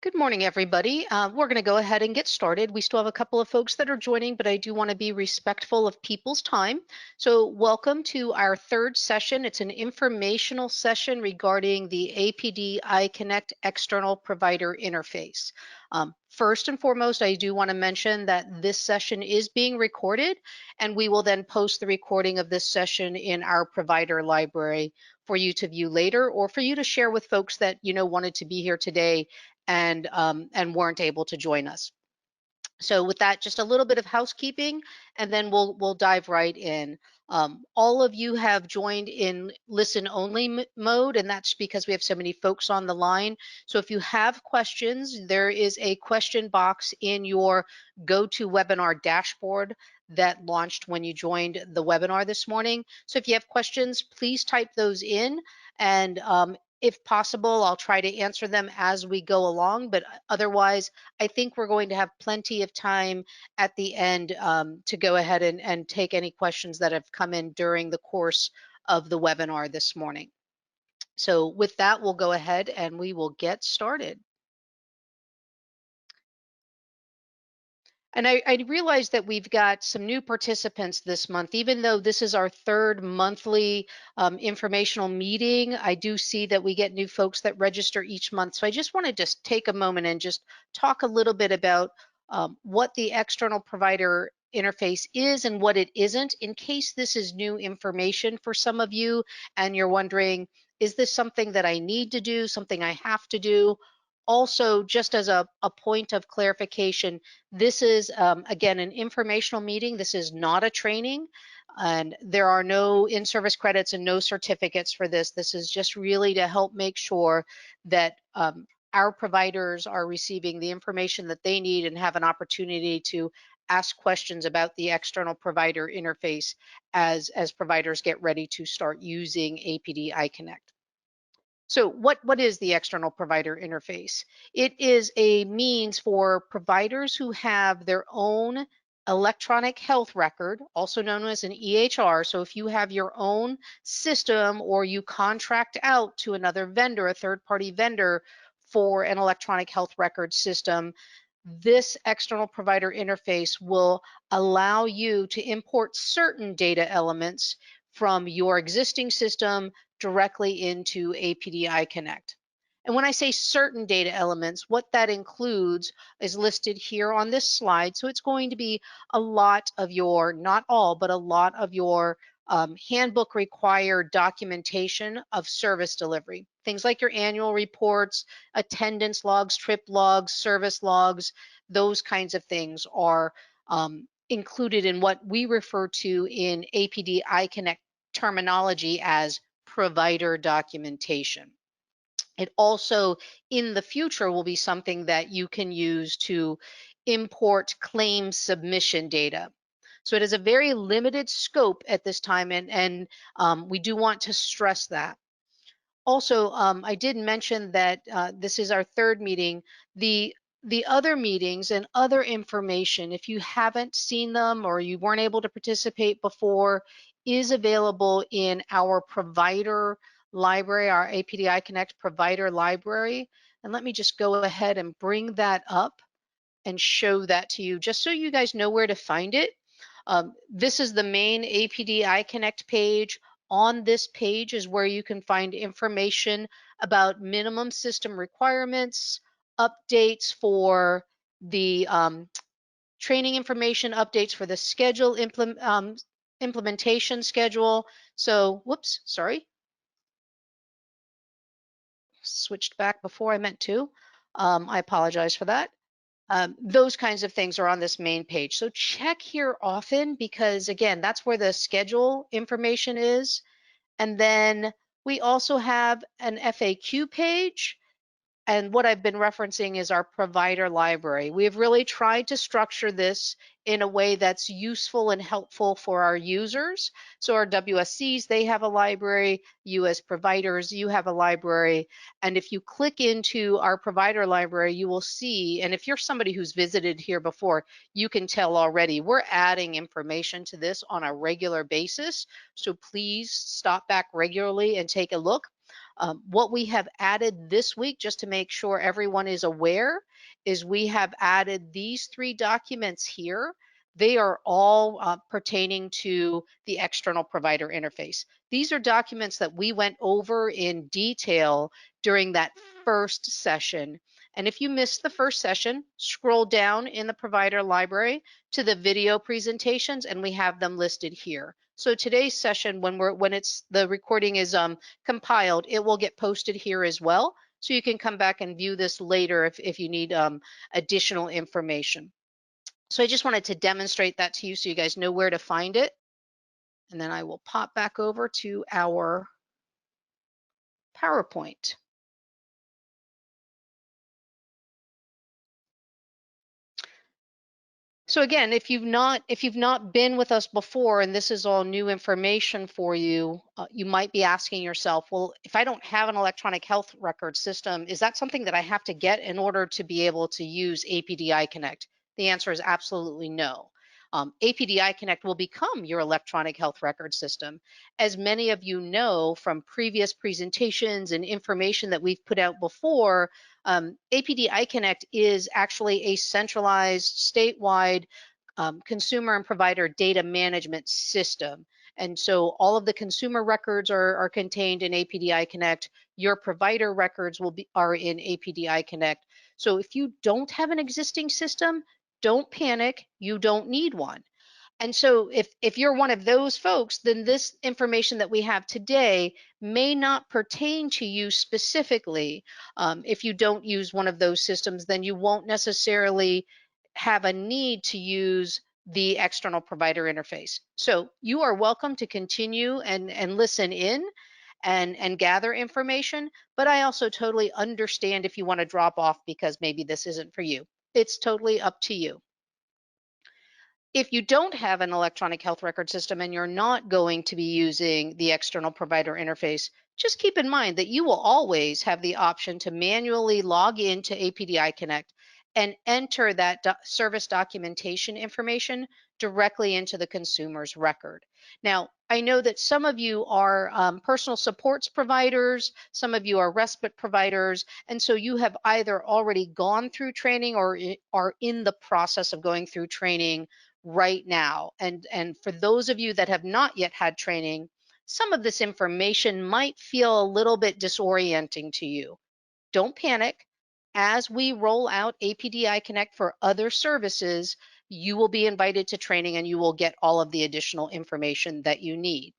Good morning, everybody. We're going to go ahead and get started. We still have a couple of folks that are joining, but I do want to be respectful of people's time. So, welcome to our third session. It's an informational session regarding the APD iConnect external provider interface. First and foremost, I do want to mention that this session is being recorded, and we will then post the recording of this session in our provider library for you to view later or for you to share with folks that wanted to be here today and weren't able to join us. So with that, just a little bit of housekeeping, and then we'll dive right in. All of you have joined in listen only mode, and that's because we have so many folks on the line. So if you have questions, there is a question box in your GoToWebinar dashboard that launched when you joined the webinar this morning. So if you have questions, please type those in, and if possible, I'll try to answer them as we go along, but otherwise, I think we're going to have plenty of time at the end to go ahead and take any questions that have come in during the course of the webinar this morning. So with that, we'll go ahead and we will get started. And I realize that we've got some new participants this month. Even though this is our third monthly informational meeting, I do see that we get new folks that register each month. So I just want to just take a moment and just talk a little bit about what the external provider interface is and what it isn't, in case this is new information for some of you and you're wondering, is this something that I need to do, something I have to do? Also, just as a point of clarification, this is, again, an informational meeting. This is not a training, and there are no in-service credits and no certificates for this. This is just really to help make sure that our providers are receiving the information that they need and have an opportunity to ask questions about the external provider interface as providers get ready to start using APD iConnect. So what is the external provider interface? It is a means for providers who have their own electronic health record, also known as an EHR. So if you have your own system or you contract out to another vendor, a third-party vendor for an electronic health record system, this external provider interface will allow you to import certain data elements from your existing system directly into APD iConnect. And when I say certain data elements, what that includes is listed here on this slide. So it's going to be a lot of your, not all, but a lot of your handbook required documentation of service delivery. Things like your annual reports, attendance logs, trip logs, service logs, those kinds of things are included in what we refer to in APD iConnect terminology as provider documentation. It also, in the future, will be something that you can use to import claim submission data. So it is a very limited scope at this time, and we do want to stress that. Also, I did mention that this is our third meeting. The other meetings and other information, if you haven't seen them or you weren't able to participate before, is available in our provider library, our APD iConnect provider library. And let me just go ahead and bring that up and show that to you, just so you guys know where to find it. This is the main APD iConnect page. On this page is where you can find information about minimum system requirements, updates for the training information, updates for the schedule implementation schedule. So, whoops, sorry, switched back before I meant to. I apologize for that. Those kinds of things are on this main page. So check here often because, again, that's where the schedule information is. And then we also have an FAQ page. And what I've been referencing is our provider library. We've really tried to structure this in a way that's useful and helpful for our users. So our WSCs, they have a library. You as providers, you have a library. And if you click into our provider library, you will see, and if you're somebody who's visited here before, you can tell already, we're adding information to this on a regular basis. So please stop back regularly and take a look. What we have added this week, just to make sure everyone is aware, is we have added these three documents here. They are all pertaining to the external provider interface. These are documents that we went over in detail during that first session. And if you missed the first session, scroll down in the provider library to the video presentations, and we have them listed here. So today's session, when it's the recording is compiled, it will get posted here as well. So you can come back and view this later if you need additional information. So I just wanted to demonstrate that to you so you guys know where to find it. And then I will pop back over to our PowerPoint. So again, if you've not been with us before and this is all new information for you, you might be asking yourself, well, if I don't have an electronic health record system, is that something that I have to get in order to be able to use APD iConnect? The answer is absolutely no. APD iConnect will become your electronic health record system. As many of you know from previous presentations and information that we've put out before, APD iConnect is actually a centralized statewide consumer and provider data management system. And so all of the consumer records are contained in APD iConnect. Your provider records are in APD iConnect. So if you don't have an existing system, don't panic. You don't need one. And so if you're one of those folks, then this information that we have today may not pertain to you specifically. If you don't use one of those systems, then you won't necessarily have a need to use the external provider interface. So you are welcome to continue and listen in and gather information, but I also totally understand if you want to drop off because maybe this isn't for you. It's totally up to you. If you don't have an electronic health record system and you're not going to be using the external provider interface, just keep in mind that you will always have the option to manually log into APD iConnect and enter that service documentation information directly into the consumer's record. Now, I know that some of you are personal supports providers, some of you are respite providers, and so you have either already gone through training or are in the process of going through training right now. And for those of you that have not yet had training, some of this information might feel a little bit disorienting to you. Don't panic. As we roll out APD iConnect for other services, you will be invited to training and you will get all of the additional information that you need.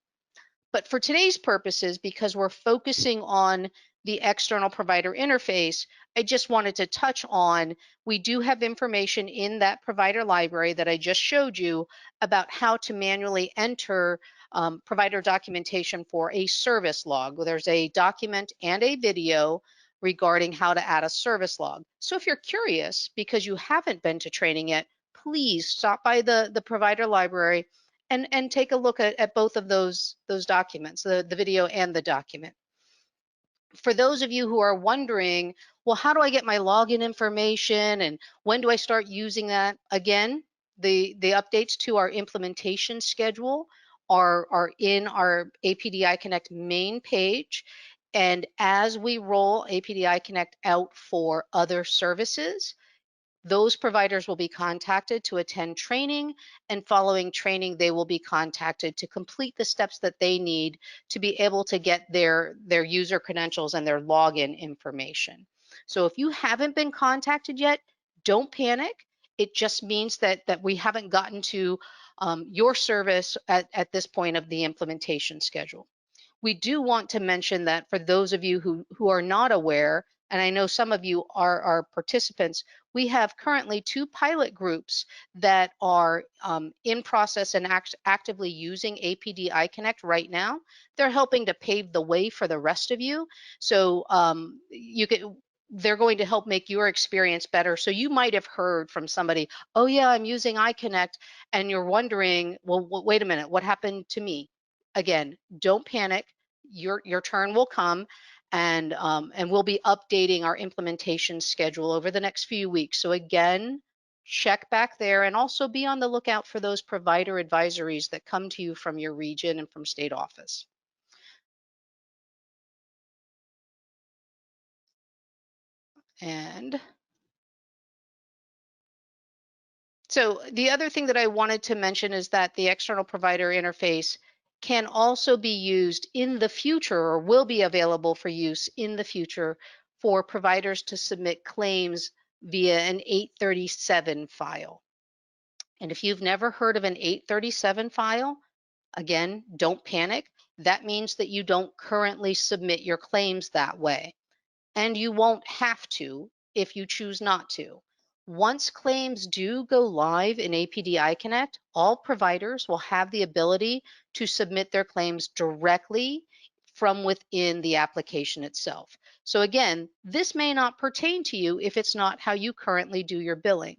But for today's purposes, because we're focusing on the external provider interface, I just wanted to touch on, we do have information in that provider library that I just showed you about how to manually enter provider documentation for a service log. There's a document and a video regarding how to add a service log. So if you're curious because you haven't been to training yet, please stop by the provider library and take a look at both of those documents, the video and the document. For those of you who are wondering, well, how do I get my login information and when do I start using that? Again, the updates to our implementation schedule are in our APD iConnect main page. And as we roll APD iConnect out for other services, those providers will be contacted to attend training, and following training, they will be contacted to complete the steps that they need to be able to get their user credentials and their login information. So if you haven't been contacted yet, don't panic. It just means that we haven't gotten to your service at this point of the implementation schedule. We do want to mention that for those of you who are not aware, and I know some of you are participants, we have currently 2 pilot groups that are in process and actively using APD iConnect right now. They're helping to pave the way for the rest of you. So they're going to help make your experience better. So you might have heard from somebody, oh yeah, I'm using iConnect, and you're wondering, well, wait a minute, what happened to me? Again, don't panic. Your turn will come, and we'll be updating our implementation schedule over the next few weeks. So again, check back there and also be on the lookout for those provider advisories that come to you from your region and from state office. And so the other thing that I wanted to mention is that the external provider interface can also be used in the future, or will be available for use in the future, for providers to submit claims via an 837 file. And if you've never heard of an 837 file, again, don't panic. That means that you don't currently submit your claims that way, and you won't have to if you choose not to. Once claims do go live in APD iConnect, all providers will have the ability to submit their claims directly from within the application itself. So again, this may not pertain to you if it's not how you currently do your billing.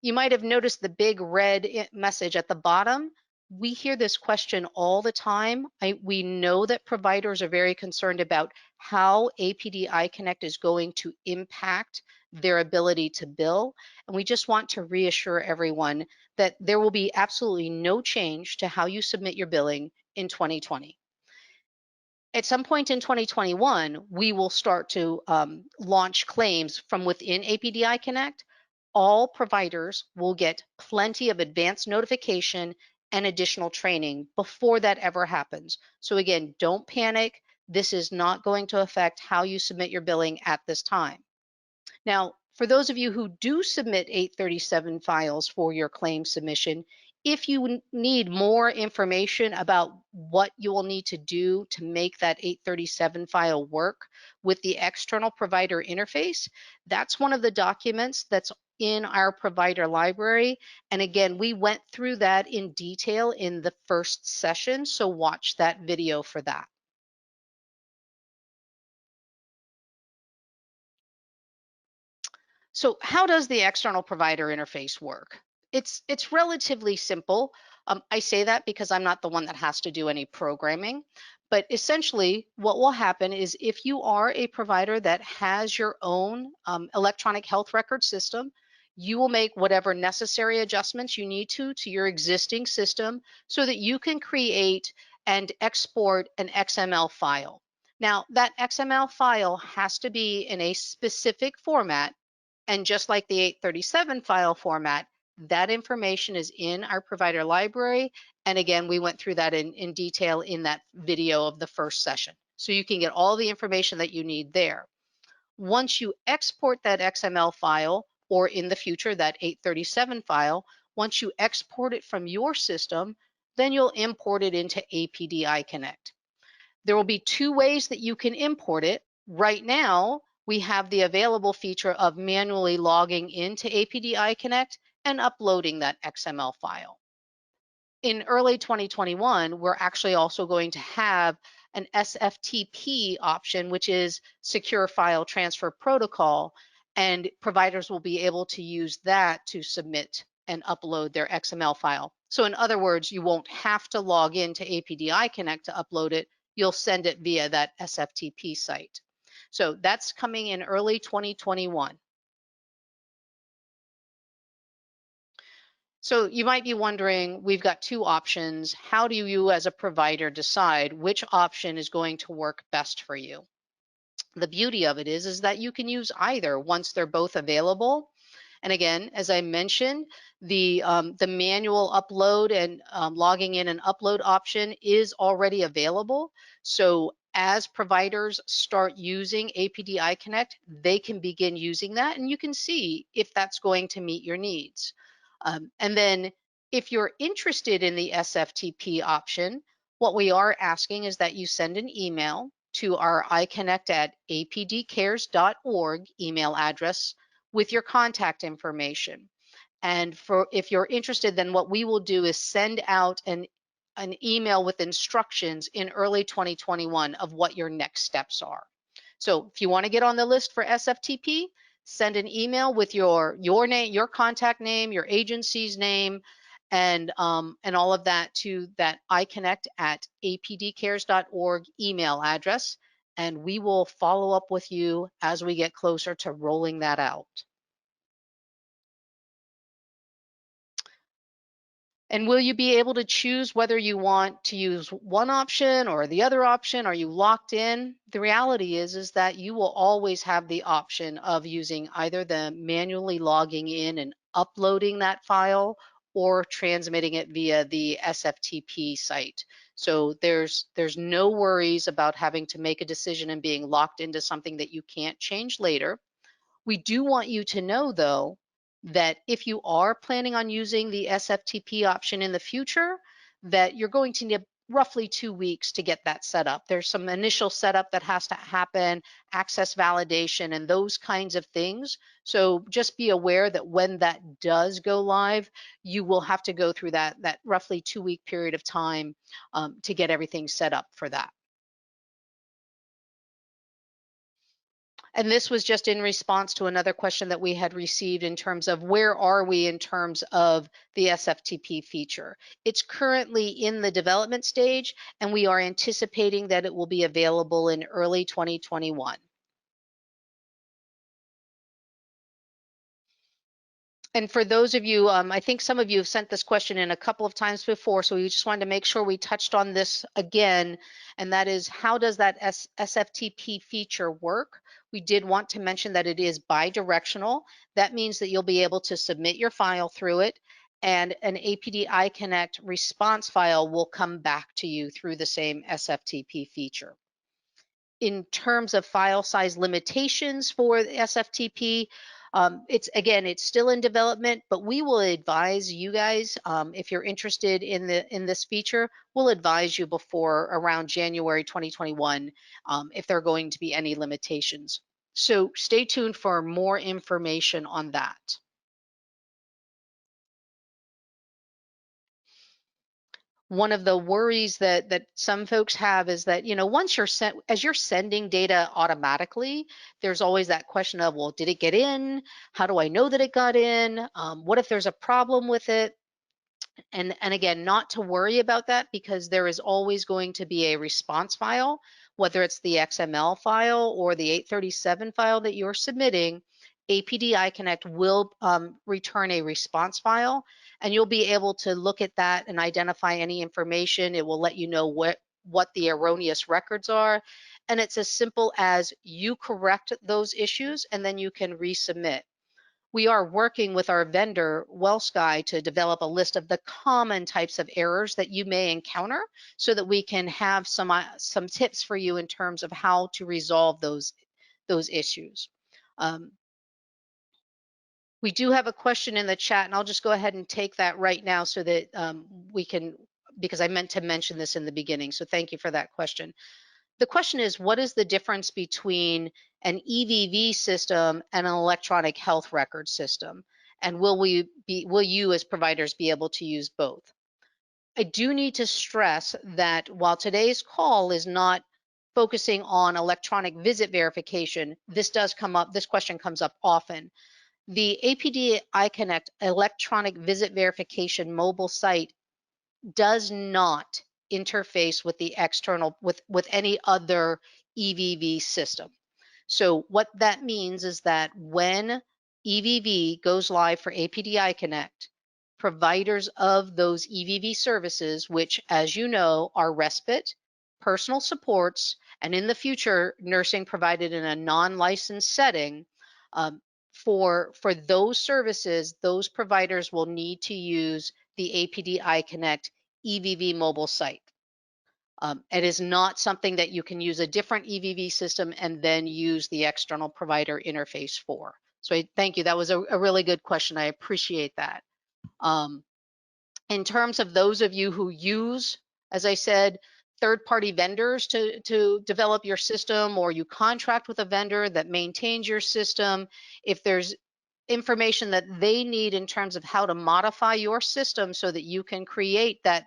You might have noticed the big red message at the bottom. We hear this question all the time. We know that providers are very concerned about how APD iConnect is going to impact their ability to bill. And we just want to reassure everyone that there will be absolutely no change to how you submit your billing in 2020. At some point in 2021, we will start to launch claims from within APD iConnect. All providers will get plenty of advanced notification and additional training before that ever happens. So again, don't panic. This is not going to affect how you submit your billing at this time. Now, for those of you who do submit 837 files for your claim submission, if you need more information about what you will need to do to make that 837 file work with the external provider interface, that's one of the documents that's in our provider library. And again, we went through that in detail in the first session, so watch that video for that. So how does the external provider interface work? It's relatively simple. I say that because I'm not the one that has to do any programming. But essentially, what will happen is if you are a provider that has your own electronic health record system, you will make whatever necessary adjustments you need to your existing system so that you can create and export an XML file. Now, that XML file has to be in a specific format, and just like the 837 file format, that information is in our provider library. And again, we went through that in detail in that video of the first session. So you can get all the information that you need there. Once you export that XML file, or in the future, that 837 file, once you export it from your system, then you'll import it into APD iConnect. There will be two ways that you can import it. Right now, we have the available feature of manually logging into APD iConnect and uploading that XML file. In early 2021, we're actually also going to have an SFTP option, which is Secure File Transfer Protocol, and providers will be able to use that to submit and upload their XML file. So in other words, you won't have to log into APD iConnect to upload it. You'll send it via that SFTP site. So that's coming in early 2021. So you might be wondering, we've got two options. How do you as a provider decide which option is going to work best for you? The beauty of it is that you can use either once they're both available. And again, as I mentioned, the manual upload and logging in and upload option is already available. So as providers start using APD iConnect, they can begin using that, and you can see if that's going to meet your needs. And then if you're interested in the SFTP option, what we are asking is that you send an email to our iConnect at apdcares.org email address with your contact information. And if you're interested, then what we will do is send out an email with instructions in early 2021 of what your next steps are. So if you want to get on the list for SFTP, send an email with your name, your contact name, your agency's name, and all of that to that iConnect at apdcares.org email address, and we will follow up with you as we get closer to rolling that out. And will you be able to choose whether you want to use one option or the other option? Are you locked in? The reality is that you will always have the option of using either the manually logging in and uploading that file or transmitting it via the SFTP site. So there's no worries about having to make a decision and being locked into something that you can't change later. We do want you to know, though, that if you are planning on using the SFTP option in the future, that you're going to need roughly 2 weeks to get that set up. There's some initial setup that has to happen, access validation, and those kinds of things. So just be aware that when that does go live, you will have to go through that roughly 2 week period of time to get everything set up for that. And this was just in response to another question that we had received in terms of where are we in terms of the SFTP feature. It's currently in the development stage, and we are anticipating that it will be available in early 2021. And for those of you, I think some of you have sent this question in a couple of times before, so we just wanted to make sure we touched on this again, and that is, how does that SFTP feature work? We did want to mention that it is bi-directional. That means that you'll be able to submit your file through it, and an APD iConnect response file will come back to you through the same SFTP feature. In terms of file size limitations for the SFTP, it's still in development, but we will advise you guys if you're interested in this feature. We'll advise you before around January 2021 if there are going to be any limitations. So stay tuned for more information on that. One of the worries that some folks have is that, once you're sent, as you're sending data automatically, there's always that question of, well, did it get in? How do I know that it got in? What if there's a problem with it? And again, not to worry about that, because there is always going to be a response file, whether it's the XML file or the 837 file that you're submitting. APD iConnect will return a response file, and you'll be able to look at that and identify any information. It will let you know what the erroneous records are, and it's as simple as you correct those issues and then you can resubmit. We are working with our vendor, WellSky, to develop a list of the common types of errors that you may encounter, so that we can have some tips for you in terms of how to resolve those issues. Um, we do have a question in the chat, and I'll just go ahead and take that right now so that we can, because I meant to mention this in the beginning. So thank you for that question. The question is, what is the difference between an EVV system and an electronic health record system? And will you as providers be able to use both? I do need to stress that while today's call is not focusing on electronic visit verification, this question comes up often. The APD iConnect electronic visit verification mobile site does not interface with the external with any other EVV system. So what that means is that when EVV goes live for APD iConnect, providers of those EVV services, which, as you know, are respite, personal supports, and in the future, nursing provided in a non-licensed setting, um, for those services, those providers will need to use the APD iConnect EVV mobile site. It is not something that you can use a different EVV system and then use the external provider interface for. So thank you. That was a really good question. I appreciate that. Um, in terms of those of you who use, as I said, third-party vendors to develop your system, or you contract with a vendor that maintains your system, if there's information that they need in terms of how to modify your system so that you can create that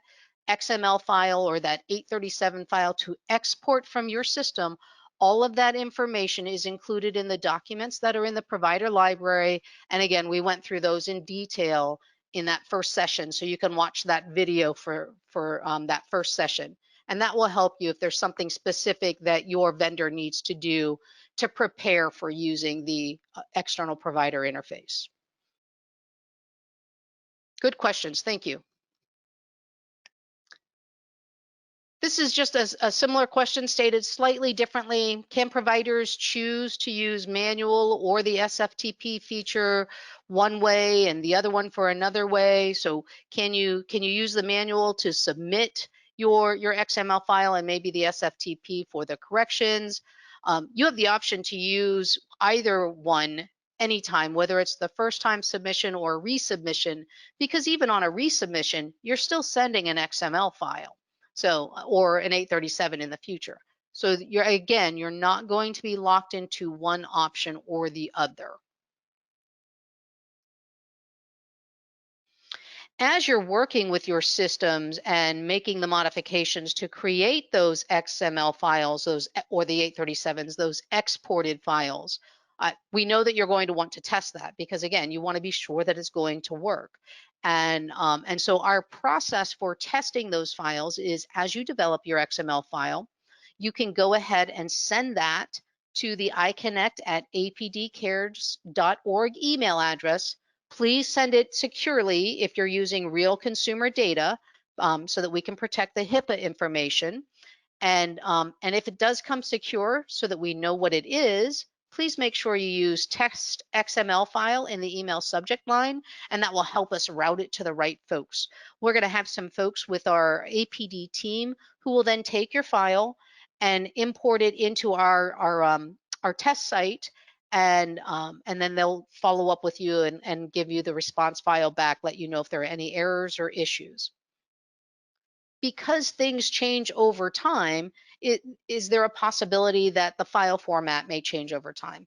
XML file or that 837 file to export from your system, all of that information is included in the documents that are in the provider library. And again, we went through those in detail in that first session, so you can watch that video for that first session. And that will help you if there's something specific that your vendor needs to do to prepare for using the external provider interface. Good questions, thank you. This is just a similar question stated slightly differently. Can providers choose to use manual or the SFTP feature one way and the other one for another way? So can you use the manual to submit your XML file and maybe the SFTP for the corrections? You have the option to use either one anytime, whether it's the first time submission or resubmission, because even on a resubmission, you're still sending an XML file. So, or an 837 in the future. So you're not going to be locked into one option or the other. As you're working with your systems and making the modifications to create those XML files, or the 837s, those exported files, we know that you're going to want to test that because again, you want to be sure that it's going to work. And so our process for testing those files is as you develop your XML file, you can go ahead and send that to the iConnect at apdcares.org email address. Please send it securely if you're using real consumer data, so that we can protect the HIPAA information. And if it does come secure so that we know what it is, please make sure you use text XML file in the email subject line, and that will help us route it to the right folks. We're going to have some folks with our APD team who will then take your file and import it into our test site, and then they'll follow up with you and give you the response file back, let you know if there are any errors or issues. Because things change over time, is there a possibility that the file format may change over time?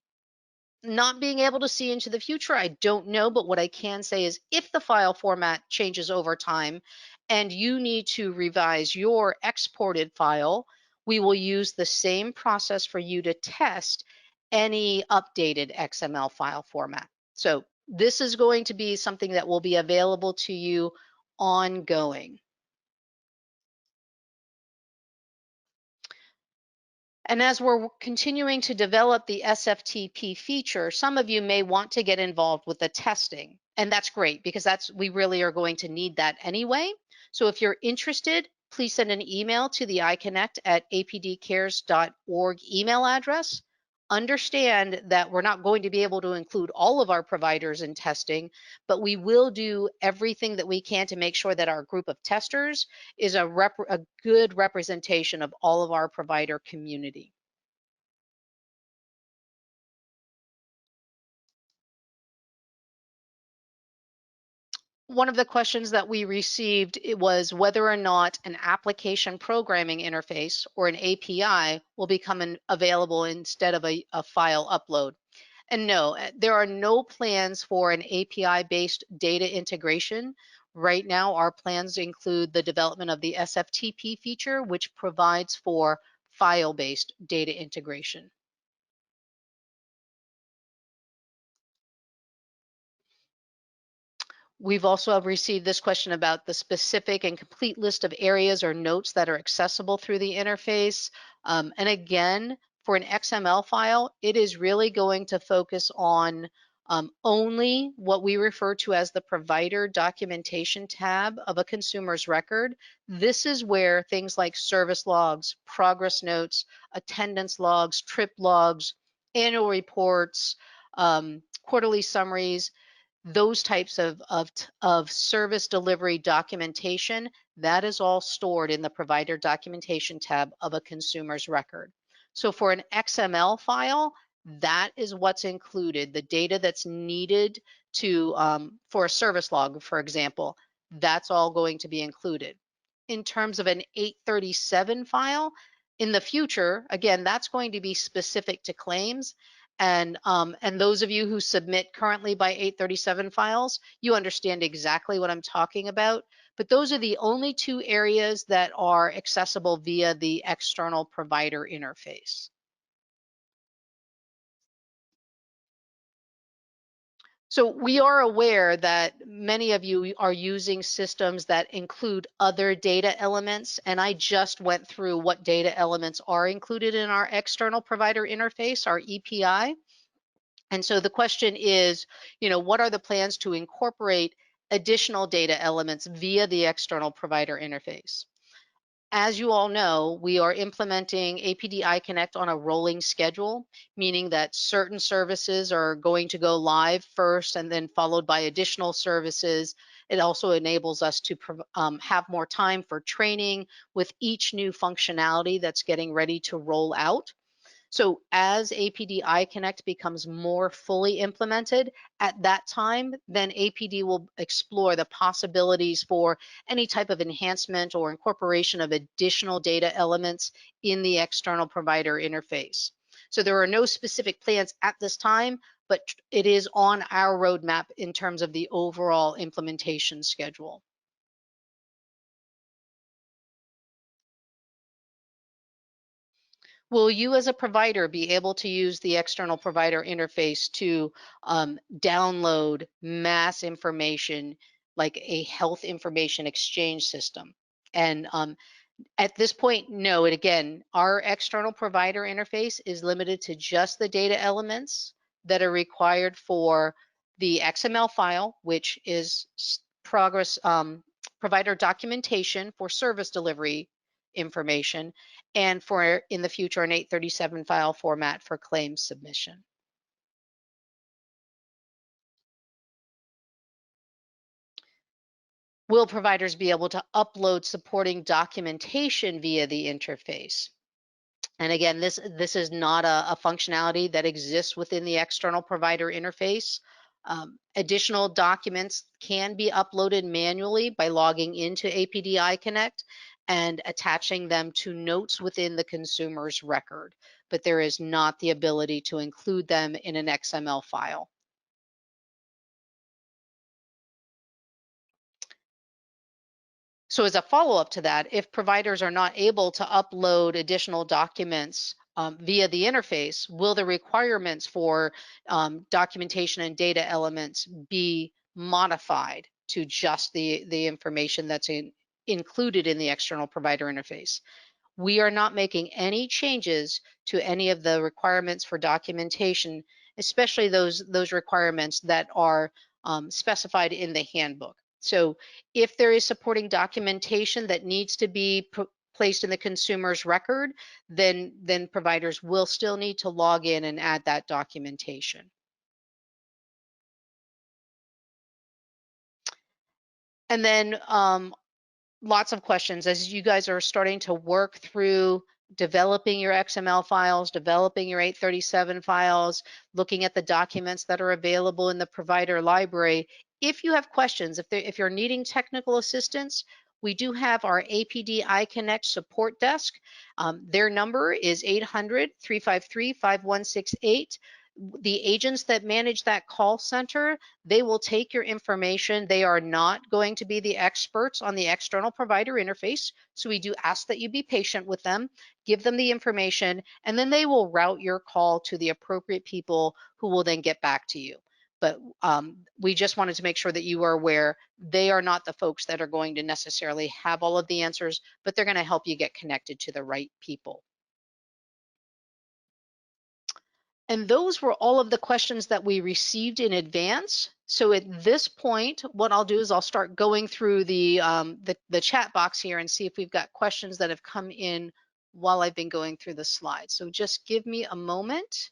Not being able to see into the future, I don't know, but what I can say is if the file format changes over time and you need to revise your exported file, we will use the same process for you to test any updated XML file format. So this is going to be something that will be available to you ongoing. And as we're continuing to develop the SFTP feature, some of you may want to get involved with the testing. And that's great because we really are going to need that anyway. So if you're interested, please send an email to the iConnect at apdcares.org email address. Understand that we're not going to be able to include all of our providers in testing, but we will do everything that we can to make sure that our group of testers is a good representation of all of our provider community. One of the questions that we received was whether or not an application programming interface or an API will become available instead of a file upload. And no, there are no plans for an API-based data integration. Right now, our plans include the development of the SFTP feature, which provides for file-based data integration. We've also received this question about the specific and complete list of areas or notes that are accessible through the interface. And again, for an XML file, it is really going to focus on only what we refer to as the provider documentation tab of a consumer's record. This is where things like service logs, progress notes, attendance logs, trip logs, annual reports, quarterly summaries, those types of service delivery documentation, that is all stored in the provider documentation tab of a consumer's record. So for an XML file, that is what's included. The data that's needed for a service log, for example, that's all going to be included. In terms of an 837 file, in the future, again, that's going to be specific to claims. And those of you who submit currently by 837 files, you understand exactly what I'm talking about. But those are the only two areas that are accessible via the external provider interface. So we are aware that many of you are using systems that include other data elements, and I just went through what data elements are included in our external provider interface, our EPI. And so the question is, what are the plans to incorporate additional data elements via the external provider interface? As you all know, we are implementing APD iConnect on a rolling schedule, meaning that certain services are going to go live first and then followed by additional services. It also enables us to have more time for training with each new functionality that's getting ready to roll out. So as APD iConnect becomes more fully implemented at that time, then APD will explore the possibilities for any type of enhancement or incorporation of additional data elements in the external provider interface. So there are no specific plans at this time, but it is on our roadmap in terms of the overall implementation schedule. Will you as a provider be able to use the external provider interface to download mass information like a health information exchange system? And at this point, no. And again, our external provider interface is limited to just the data elements that are required for the XML file, which is progress provider documentation for service delivery information, and for in the future an 837 file format for claim submission. Will providers be able to upload supporting documentation via the interface? And again, this is not a functionality that exists within the external provider interface. Additional documents can be uploaded manually by logging into APD iConnect and attaching them to notes within the consumer's record, but there is not the ability to include them in an XML file. So as a follow-up to that, if providers are not able to upload additional documents via the interface, will the requirements for documentation and data elements be modified to just the information that's included in the external provider interface? We are not making any changes to any of the requirements for documentation, especially those requirements that are specified in the handbook. So if there is supporting documentation that needs to be placed in the consumer's record, then providers will still need to log in and add that documentation. And then lots of questions as you guys are starting to work through developing your XML files, developing your 837 files, looking at the documents that are available in the provider library. If you have questions, if you're needing technical assistance, we do have our APD iConnect support desk. Their number is 800-353-5168. The agents that manage that call center, they will take your information. They are not going to be the experts on the external provider interface. So we do ask that you be patient with them, give them the information, and then they will route your call to the appropriate people who will then get back to you. But we just wanted to make sure that you are aware they are not the folks that are going to necessarily have all of the answers, but they're going to help you get connected to the right people. And those were all of the questions that we received in advance. So at this point, what I'll do is I'll start going through the chat box here and see if we've got questions that have come in while I've been going through the slides. So just give me a moment.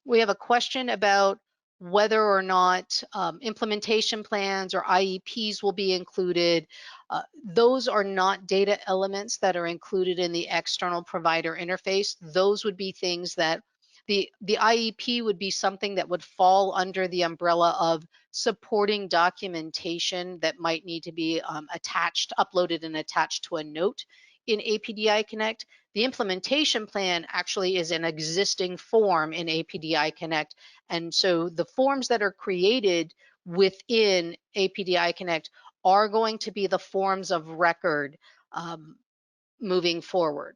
We have a question about whether or not implementation plans or IEPs will be included. Those are not data elements that are included in the external provider interface. Those would be things that the IEP would be something that would fall under the umbrella of supporting documentation that might need to be uploaded and attached to a note in APD iConnect. The implementation plan actually is an existing form in APD iConnect. And so the forms that are created within APD iConnect are going to be the forms of record moving forward.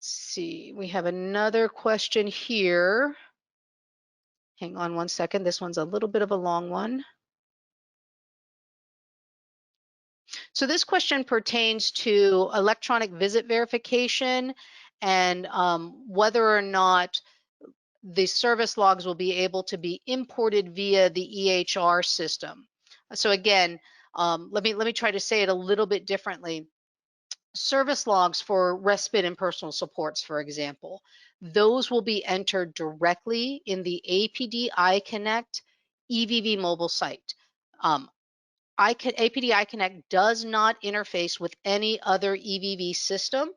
See, we have another question here. Hang on one second. This one's a little bit of a long one. So this question pertains to electronic visit verification and whether or not the service logs will be able to be imported via the EHR system. So again, Let me try to say it a little bit differently. Service logs for respite and personal supports, for example, those will be entered directly in the APD iConnect EVV mobile site. Um, APD iConnect does not interface with any other EVV system,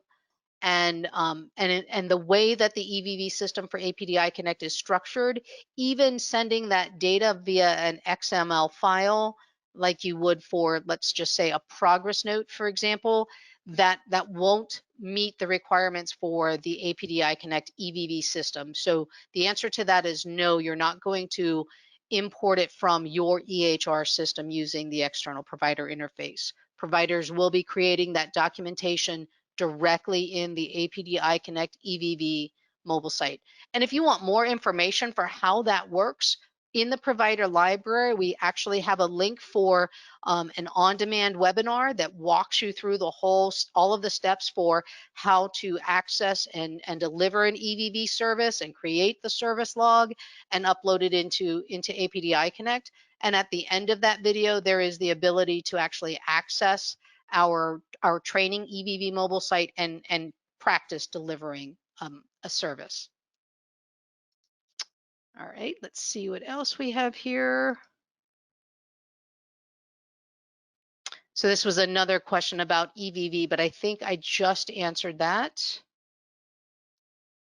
and the way that the EVV system for APD iConnect is structured, even sending that data via an XML file, like you would for, let's just say, a progress note, for example, that won't meet the requirements for the APD iConnect EVV system. So the answer to that is no, you're not going to import it from your EHR system using the external provider interface. Providers will be creating that documentation directly in the APD iConnect EVV mobile site. And if you want more information for how that works, in the provider library, we actually have a link for an on-demand webinar that walks you through all of the steps for how to access and deliver an EVV service and create the service log and upload it into APD iConnect. And at the end of that video, there is the ability to actually access our training EVV mobile site and practice delivering a service. All right, let's see what else we have here. So this was another question about EVV, but I think I just answered that.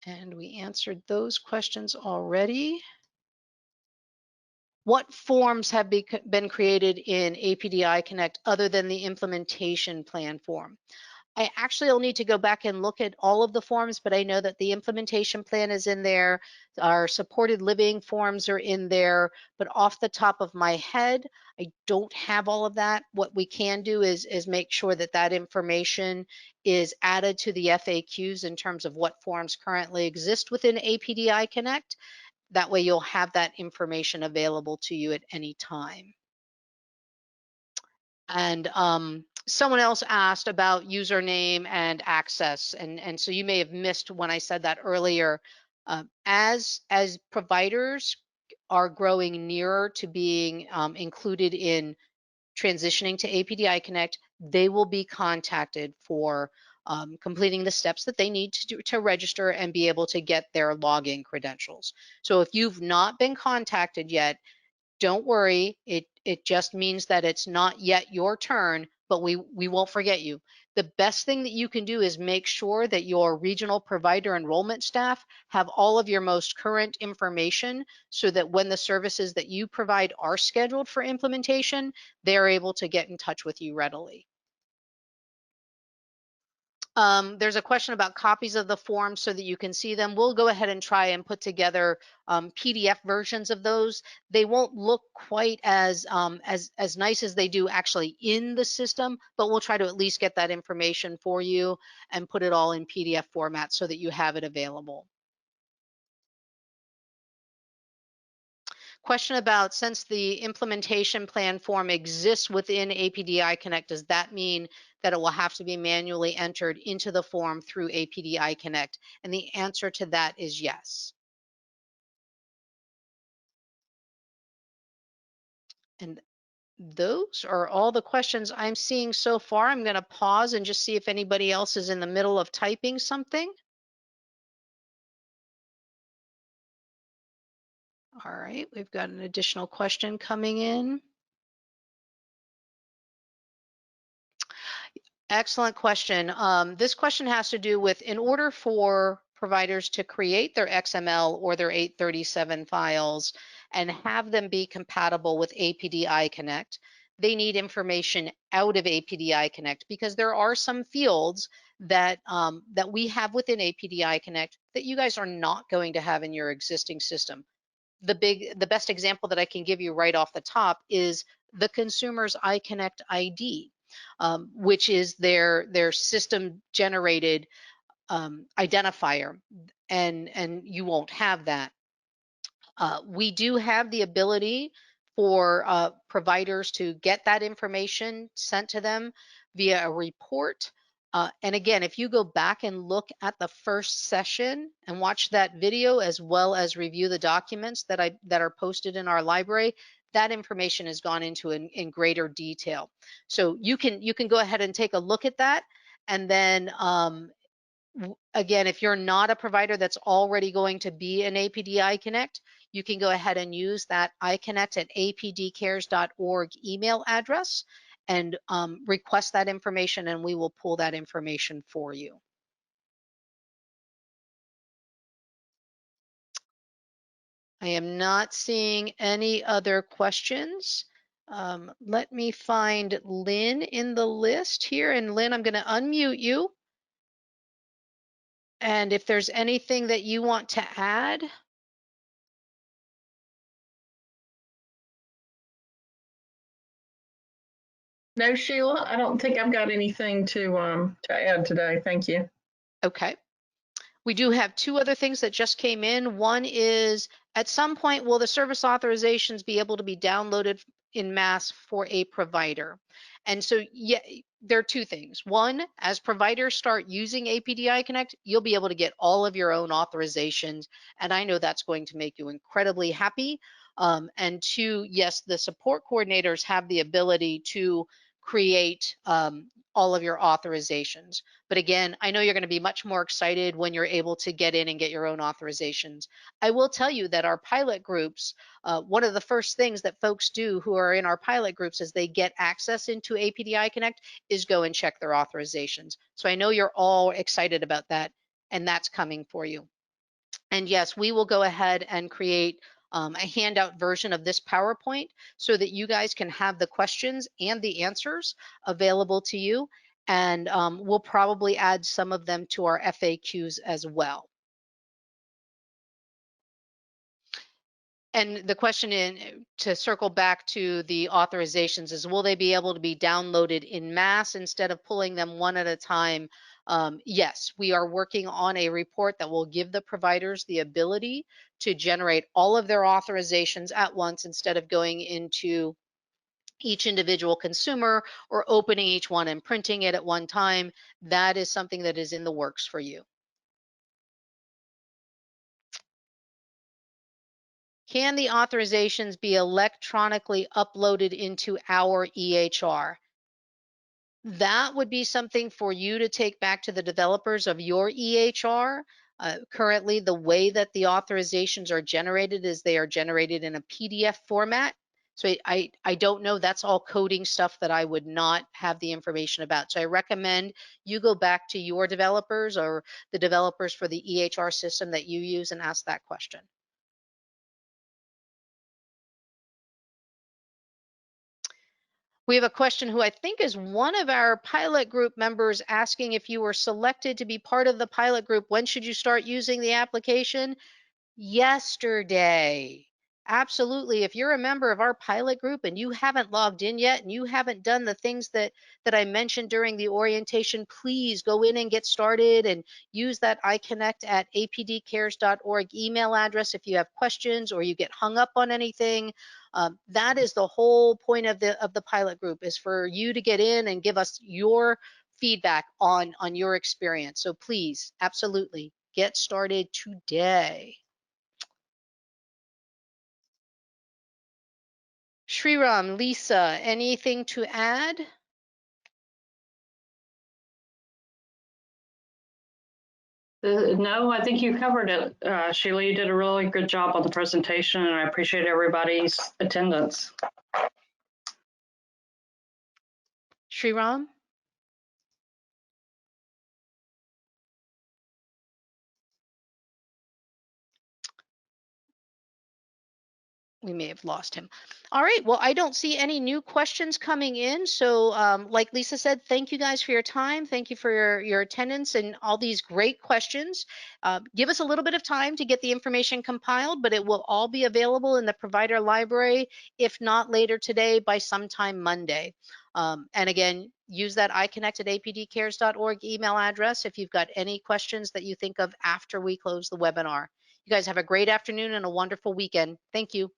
And we answered those questions already. What forms have been created in APD iConnect other than the implementation plan form? I actually will need to go back and look at all of the forms, but I know that the implementation plan is in there. Our supported living forms are in there, but off the top of my head, I don't have all of that. What we can do is make sure that that information is added to the FAQs in terms of what forms currently exist within APD iConnect. That way you'll have that information available to you at any time. And someone else asked about username and access, and so you may have missed when I said that earlier. As providers are growing nearer to being included in transitioning to APD iConnect, they will be contacted for completing the steps that they need to do to register and be able to get their login credentials. So if you've not been contacted yet, don't worry, it just means that it's not yet your turn, but we won't forget you. The best thing that you can do is make sure that your regional provider enrollment staff have all of your most current information so that when the services that you provide are scheduled for implementation, they're able to get in touch with you readily. There's a question about copies of the forms so that you can see them. We'll go ahead and try and put together PDF versions of those. They won't look quite as nice as they do actually in the system, but we'll try to at least get that information for you and put it all in PDF format so that you have it available. Question about, since the implementation plan form exists within APD iConnect, does that mean that it will have to be manually entered into the form through APD iConnect? And the answer to that is yes. And those are all the questions I'm seeing so far. I'm going to pause and just see if anybody else is in the middle of typing something. All right, we've got an additional question coming in. Excellent question. This question has to do with, in order for providers to create their XML or their 837 files and have them be compatible with APD iConnect, they need information out of APD iConnect because there are some fields that that we have within APD iConnect that you guys are not going to have in your existing system. The best example that I can give you right off the top is the consumer's iConnect ID, which is their system generated identifier, and you won't have that. We do have the ability for providers to get that information sent to them via a report. And again, if you go back and look at the first session and watch that video as well as review the documents that are posted in our library, that information has gone into in greater detail. So you can go ahead and take a look at that, and then again, if you're not a provider that's already going to be an APD iConnect, you can go ahead and use that iConnect at apdcares.org email address and request that information, and we will pull that information for you. I am not seeing any other questions. Let me find Lynn in the list here. And Lynn, I'm going to unmute you. And if there's anything that you want to add. No, Sheila, I don't think I've got anything to add today. Thank you. Okay. We do have two other things that just came in. One is, at some point, will the service authorizations be able to be downloaded in mass for a provider? And so, yeah, there are two things. One, as providers start using APD iConnect, you'll be able to get all of your own authorizations. And I know that's going to make you incredibly happy. And two, yes, the support coordinators have the ability to create all of your authorizations. But again, I know you're going to be much more excited when you're able to get in and get your own authorizations. I will tell you that our pilot groups, one of the first things that folks do who are in our pilot groups as they get access into APD iConnect is go and check their authorizations. So I know you're all excited about that, and that's coming for you. And yes, we will go ahead and create a handout version of this PowerPoint so that you guys can have the questions and the answers available to you. And we'll probably add some of them to our FAQs as well. And the question to circle back to the authorizations is, will they be able to be downloaded in mass instead of pulling them one at a time? Yes, we are working on a report that will give the providers the ability to generate all of their authorizations at once instead of going into each individual consumer or opening each one and printing it at one time. That is something that is in the works for you. Can the authorizations be electronically uploaded into our EHR? That would be something for you to take back to the developers of your EHR. Currently, the way that the authorizations are generated is they are generated in a PDF format. So I don't know, that's all coding stuff that I would not have the information about. So I recommend you go back to your developers or the developers for the EHR system that you use and ask that question. We have a question who I think is one of our pilot group members asking, if you were selected to be part of the pilot group, when should you start using the application? Yesterday. Absolutely. If you're a member of our pilot group and you haven't logged in yet and you haven't done the things that I mentioned during the orientation, please go in and get started and use that iConnect at apdcares.org email address if you have questions or you get hung up on anything. That is the whole point of the pilot group, is for you to get in and give us your feedback on your experience. So please, absolutely, get started today. Shriram, Lisa, anything to add? No, I think you covered it. Sheila, you did a really good job on the presentation, and I appreciate everybody's attendance. Shriram? We may have lost him. All right, well, I don't see any new questions coming in. So like Lisa said, thank you guys for your time. Thank you for your attendance and all these great questions. Give us a little bit of time to get the information compiled, but it will all be available in the provider library, if not later today, by sometime Monday. And again, use that iConnect at apdcares.org email address if you've got any questions that you think of after we close the webinar. You guys have a great afternoon and a wonderful weekend. Thank you.